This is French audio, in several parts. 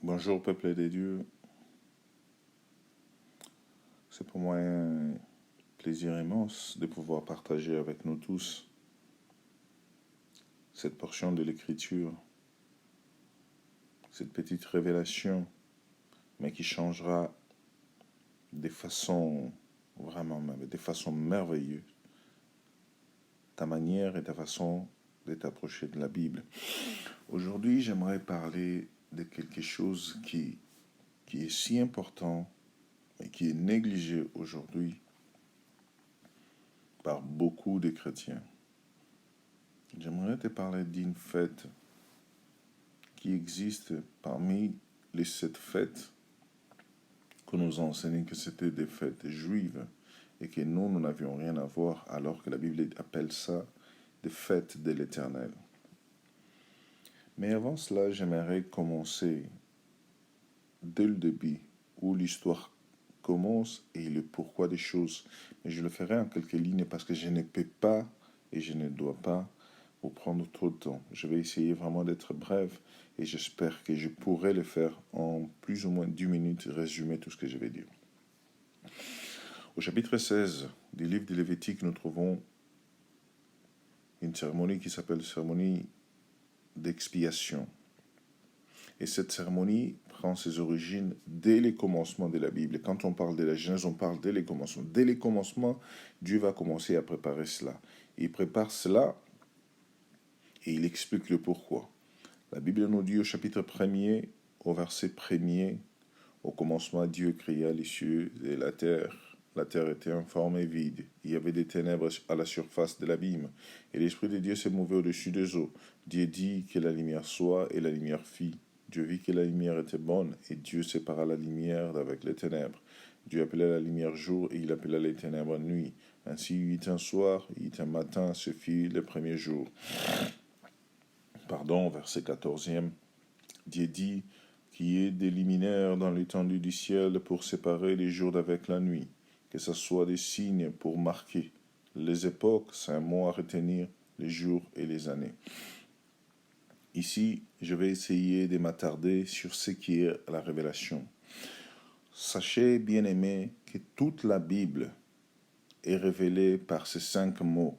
Bonjour peuple de Dieu, c'est pour moi un plaisir immense de pouvoir partager avec nous tous cette portion de l'Écriture, cette petite révélation, mais qui changera des façons des façons merveilleuses ta manière et ta façon de t'approcher de la Bible. Aujourd'hui, j'aimerais parler de quelque chose qui est si important et qui est négligé aujourd'hui par beaucoup de chrétiens. J'aimerais te parler d'une fête qui existe parmi les 7 fêtes que nous ont enseigné que c'était des fêtes juives et que nous n'avions rien à voir, alors que la Bible appelle ça des fêtes de l'Éternel. Mais avant cela, j'aimerais commencer dès le début, où l'histoire commence et le pourquoi des choses. Mais je le ferai en quelques lignes parce que je ne peux pas et je ne dois pas vous prendre trop de temps. Je vais essayer vraiment d'être bref et j'espère que je pourrai le faire en plus ou moins 10 minutes, résumer tout ce que je vais dire. Au chapitre 16 du livre de Lévitique, nous trouvons une cérémonie qui s'appelle cérémonie d'expiation. Et cette cérémonie prend ses origines dès les commencements de la Bible. Quand on parle de la Genèse, on parle dès les commencements. Dès les commencements, Dieu va commencer à préparer cela. Il prépare cela et il explique le pourquoi. La Bible nous dit au chapitre 1er, au verset 1er, au commencement, Dieu créa les cieux et la terre. La terre était informe et vide. Il y avait des ténèbres à la surface de l'abîme. Et l'Esprit de Dieu se mouvait au-dessus des eaux. Dieu dit que la lumière soit, et la lumière fit. Dieu vit que la lumière était bonne, et Dieu sépara la lumière d'avec les ténèbres. Dieu appela la lumière jour, et il appela les ténèbres nuit. Ainsi il y eut un soir, il y eut un matin, ce fut le premier jour. Verset 14e. Dieu dit qu'il y ait des luminaires dans l'étendue du ciel pour séparer les jours d'avec la nuit, que ce soit des signes pour marquer les époques, c'est un mot à retenir, les jours et les années. Ici, je vais essayer de m'attarder sur ce qui est la révélation. Sachez, bien-aimés, que toute la Bible est révélée par ces 5 mots.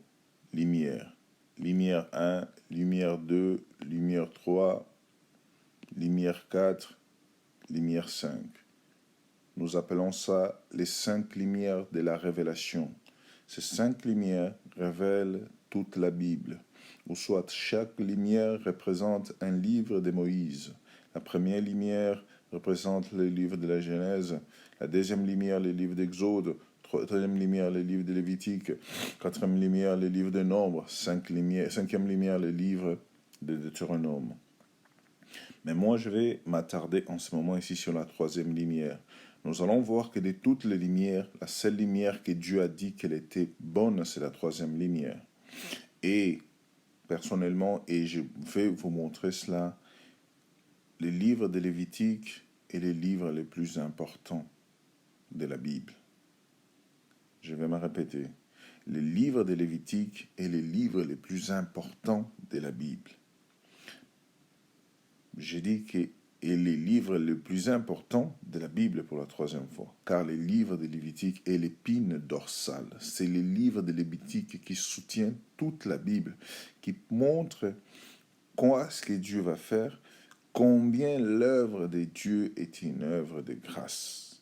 Lumière. Lumière 1, lumière 2, lumière 3, lumière 4, lumière 5. Nous appelons ça les 5 lumières de la révélation. Ces 5 lumières révèlent toute la Bible, ou soit chaque lumière représente un livre de Moïse. La première lumière représente le livre de la Genèse, la deuxième lumière le livre d'Exode, troisième lumière le livre de Lévitique, quatrième lumière le livre de Nombre, cinquième lumière le livre de Deutéronome. Mais moi, je vais m'attarder en ce moment ici sur la troisième lumière. Nous allons voir que de toutes les lumières, la seule lumière que Dieu a dit qu'elle était bonne, c'est la troisième lumière. Et personnellement, et je vais vous montrer cela, les livres de Lévitique est les livres les plus importants de la Bible. Je vais me répéter. Les livres de Lévitique est les livres les plus importants de la Bible. J'ai dit que est les livres les plus importants de la Bible pour la troisième fois, car les livres de Lévitique est l'épine dorsale. C'est les livres de Lévitique qui soutiennent toute la Bible, qui montrent quoi ce que Dieu va faire, combien l'œuvre de Dieu est une œuvre de grâce.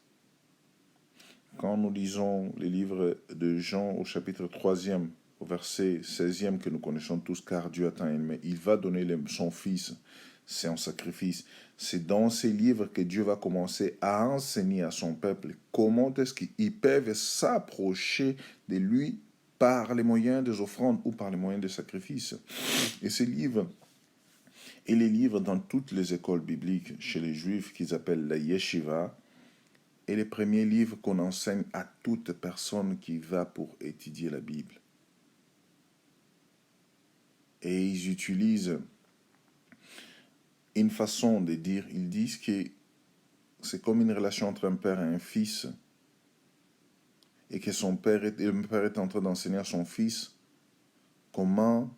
Quand nous lisons les livres de Jean au chapitre 3e, au verset 16e que nous connaissons tous, car Dieu a tant aimé, il va donner son Fils, c'est un sacrifice. C'est dans ces livres que Dieu va commencer à enseigner à son peuple comment est-ce qu'ils peuvent s'approcher de lui par les moyens des offrandes ou par les moyens des sacrifices. Et ces livres, et les livres dans toutes les écoles bibliques chez les Juifs qu'ils appellent la yeshiva, est les premiers livres qu'on enseigne à toute personne qui va pour étudier la Bible. Et ils utilisent une façon de dire, ils disent que c'est comme une relation entre un père et un fils, et que un père est en train d'enseigner à son fils comment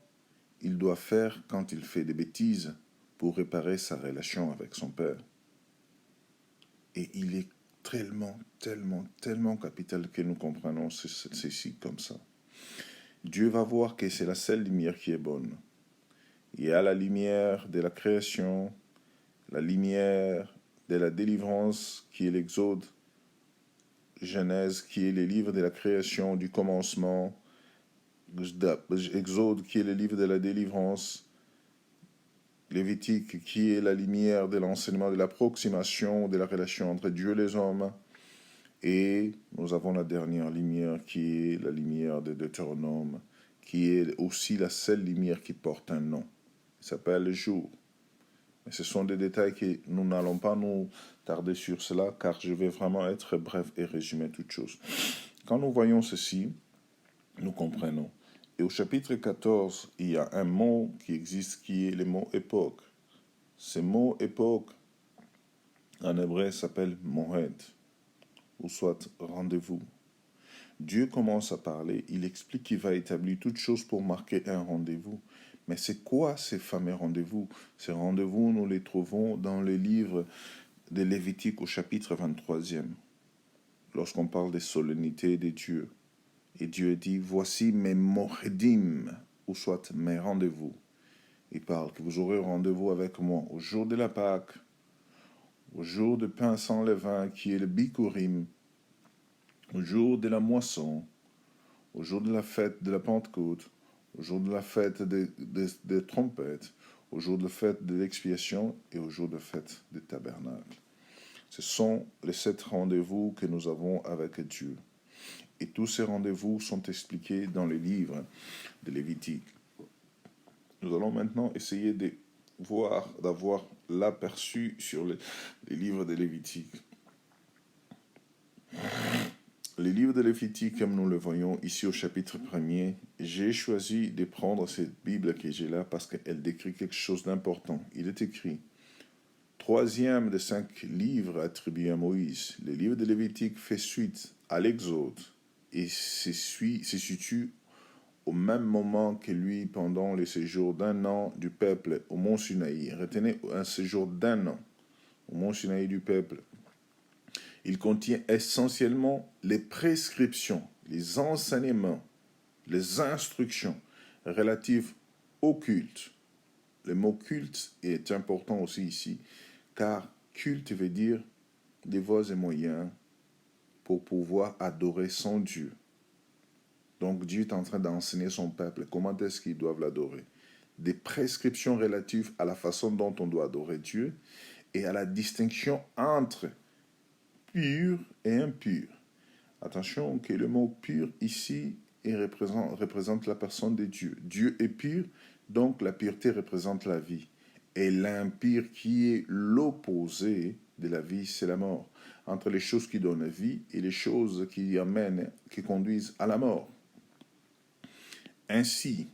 il doit faire quand il fait des bêtises pour réparer sa relation avec son père. Et il est tellement capital que nous comprenons ceci comme ça. Dieu va voir que c'est la seule lumière qui est bonne. Il y a la lumière de la création, la lumière de la délivrance qui est l'Exode, Genèse qui est le livre de la création, du commencement, Exode qui est le livre de la délivrance, Lévitique qui est la lumière de l'enseignement de l'approximation de la relation entre Dieu et les hommes. Et nous avons la dernière lumière qui est la lumière de Deutéronome, qui est aussi la seule lumière qui porte un nom. Il s'appelle le jour. Mais ce sont des détails que nous n'allons pas nous tarder sur cela, car je vais vraiment être bref et résumer toutes choses. Quand nous voyons ceci, nous comprenons. Et au chapitre 14, il y a un mot qui existe qui est le mot époque. Ce mot époque, en hébreu, s'appelle moed, ou soit rendez-vous. Dieu commence à parler, il explique qu'il va établir toutes choses pour marquer un rendez-vous. Mais c'est quoi ces fameux rendez-vous? Ces rendez-vous, nous les trouvons dans le livre de Lévitique au chapitre 23e, lorsqu'on parle des solennités des dieux. Et Dieu dit, voici mes moedim, ou soit mes rendez-vous. Il parle que vous aurez rendez-vous avec moi au jour de la Pâque, au jour de pain sans levain, qui est le Bikurim, au jour de la moisson, au jour de la fête de la Pentecôte, au jour de la fête des trompettes, au jour de la fête de l'expiation et au jour de la fête des tabernacles. Ce sont les 7 rendez-vous que nous avons avec Dieu. Et tous ces rendez-vous sont expliqués dans les livres de Lévitique. Nous allons maintenant essayer de voir, d'avoir l'aperçu sur les livres de Lévitique. Les livres de Lévitique, comme nous le voyons ici au chapitre 1er, j'ai choisi de prendre cette Bible que j'ai là parce qu'elle décrit quelque chose d'important. Il est écrit, 3e des 5 livres attribués à Moïse. Le livre de Lévitique fait suite à l'Exode et se situe au même moment que lui pendant le séjour d'1 an du peuple au mont Sinaï. Retenez un séjour d'1 an au mont Sinaï du peuple. Il contient essentiellement les prescriptions, les enseignements, les instructions relatives au culte. Le mot culte est important aussi ici, car culte veut dire des voies et moyens pour pouvoir adorer son Dieu. Donc Dieu est en train d'enseigner son peuple comment est-ce qu'ils doivent l'adorer. Des prescriptions relatives à la façon dont on doit adorer Dieu et à la distinction entre pur et impur. Attention que le mot pur ici représente la personne de Dieu. Dieu est pur, donc la pureté représente la vie. Et l'impur qui est l'opposé de la vie, c'est la mort. Entre les choses qui donnent vie et les choses qui conduisent à la mort. Ainsi,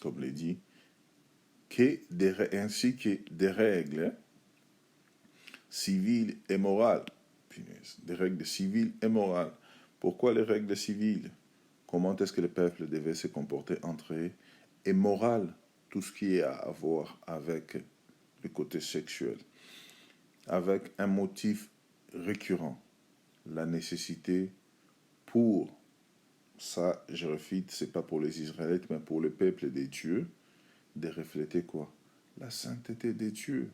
comme l'a dit, ainsi que des règles civiles et morales. Des règles civiles et morales. Pourquoi les règles civiles? Comment est-ce que le peuple devait se comporter entre eux? Et morale, tout ce qui est à voir avec le côté sexuel. Avec un motif récurrent. La nécessité pour, ça je refite, c'est pas pour les Israélites, mais pour le peuple des dieux, de refléter quoi? La sainteté des dieux.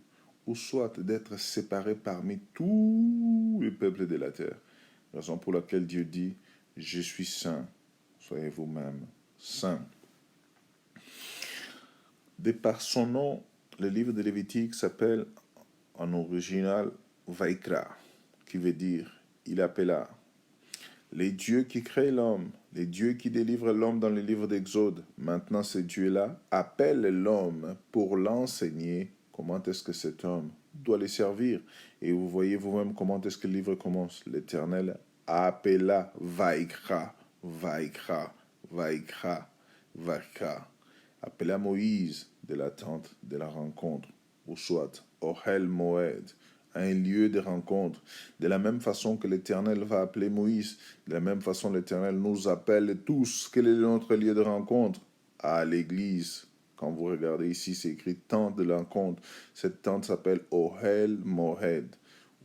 Ou soit d'être séparé parmi tous les peuples de la terre. Raison pour laquelle Dieu dit, je suis saint, soyez vous-même saints. De par son nom, le livre de Lévitique s'appelle en original Vaikra, qui veut dire, il appela. Les dieux qui créent l'homme, les dieux qui délivrent l'homme dans le livre d'Exode, maintenant ces dieux-là appellent l'homme pour l'enseigner. Comment est-ce que cet homme doit les servir? Et vous voyez vous-même comment est-ce que le livre commence. L'Éternel appela Vaikra, Vaikra, Vaikra, Vaikra. Appela Moïse de la tente de la rencontre, ou soit Ohel Moed, un lieu de rencontre. De la même façon que l'Éternel va appeler Moïse, de la même façon l'Éternel nous appelle tous. Quel est notre lieu de rencontre? À l'église. Quand vous regardez ici, c'est écrit tente de rencontre. Cette tente s'appelle Ohel Moed,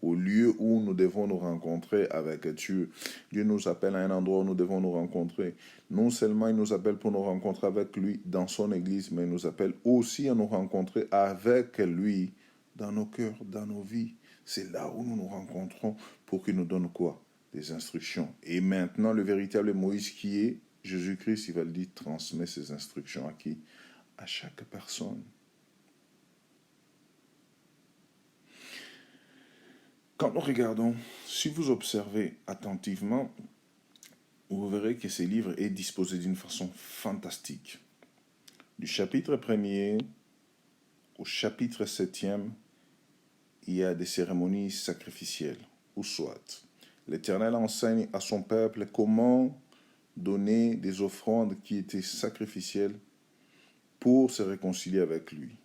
au lieu où nous devons nous rencontrer avec Dieu. Dieu nous appelle à un endroit où nous devons nous rencontrer. Non seulement il nous appelle pour nous rencontrer avec lui dans son église, mais il nous appelle aussi à nous rencontrer avec lui dans nos cœurs, dans nos vies. C'est là où nous nous rencontrons pour qu'il nous donne quoi? Des instructions. Et maintenant, le véritable Moïse qui est Jésus-Christ, il va le dire, transmet ses instructions à qui? À chaque personne. Quand nous regardons, si vous observez attentivement, vous verrez que ce livre est disposé d'une façon fantastique. Du chapitre 1er au chapitre 7e, il y a des cérémonies sacrificielles, ou soit l'Éternel enseigne à son peuple comment donner des offrandes qui étaient sacrificielles pour se réconcilier avec lui.